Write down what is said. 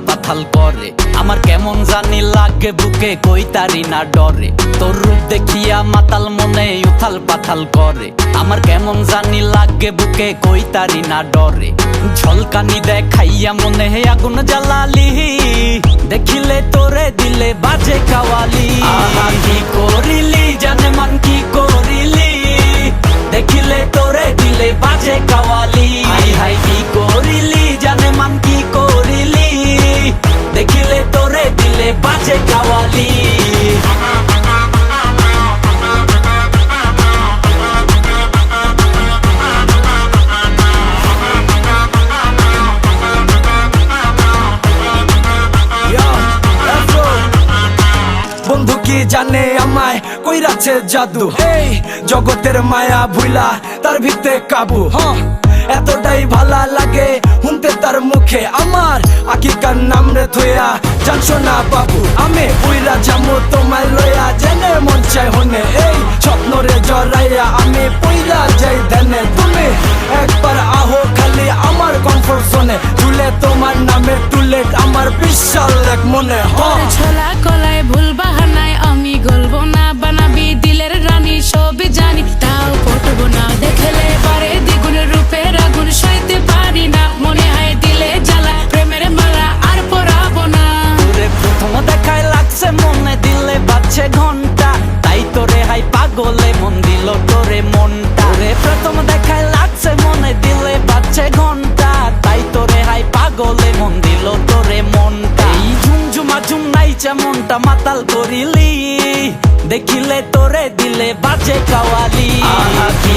পাথাল করে। আমার কেমন জানি লাগে বুকে কই তারি না ডরে। তোর রূপ দেখিয়া মাতাল মনে উথাল পাথাল করে। আমার কেমন জানি লাগে বুকে কই তারি না ডরে। ঝলকানি দেখাইয়া মনে হে আগুন জ্বালালি, দেখিলে তোরে দিলে বাজে কাওয়ালি। আহা কি করিলি জানে মান কি করিলি, দেখিলে তোরে দিলে বাজে কাওয়ালি। হাই হাই কি করিলি জানে মান কি করিলি, দেখিলে তোরে দিলে বাজে কাওয়ালি। বন্ধু কি জানে আমায় কইরাছে জাদু, এই জগতের মায়া ভুইলা তার ভিতরে কাবু। এতটাই ভালা লাগে শুনতে তার মুখে আমার আকিকার নাম রে থইয়া। জানছো না বাবু আমি উইরা যামু তোমায় লইয়া, জেনে মন চাই হনে এই স্বপ্ন রে জড়াইয়া আমি পইরা যাই ধ্যানে। তুমি একবার আহো খালি আমার কমফোর্ট জোনে, তুলে তোমার নামে টুলেট আমার বিশাল এক মনে। ছোলা কলায় ভুল বাহানায় আমি গলবো না, বানাবি দিলের রানী সবই জানি তাও পটবো না। দেখলে পারে দ্বিগুণের রূপের আগুন সইতে পারি না, মনে হয় দিলে জ্বালা প্রেমের মালা আর পরাবো না। তোরে প্রথম দেখায় লাগছে মনে দিলে বাজছে ঘন্টা, তাই তোরে হাই পাগলে মন দিল তোরে মনটা। তোরে প্রথম দেখায় লাগছে মনে দিলে বাজছে ঘন্টা, তাই তোরে হাই পাগলে মন দিল তোরে মনটা। এই ঝুমঝুমা ঝুম নাইচা মনটা মাতাল করিলি, দেখিলে তোরে দিলে বাজে কাওয়ালি। আহা কি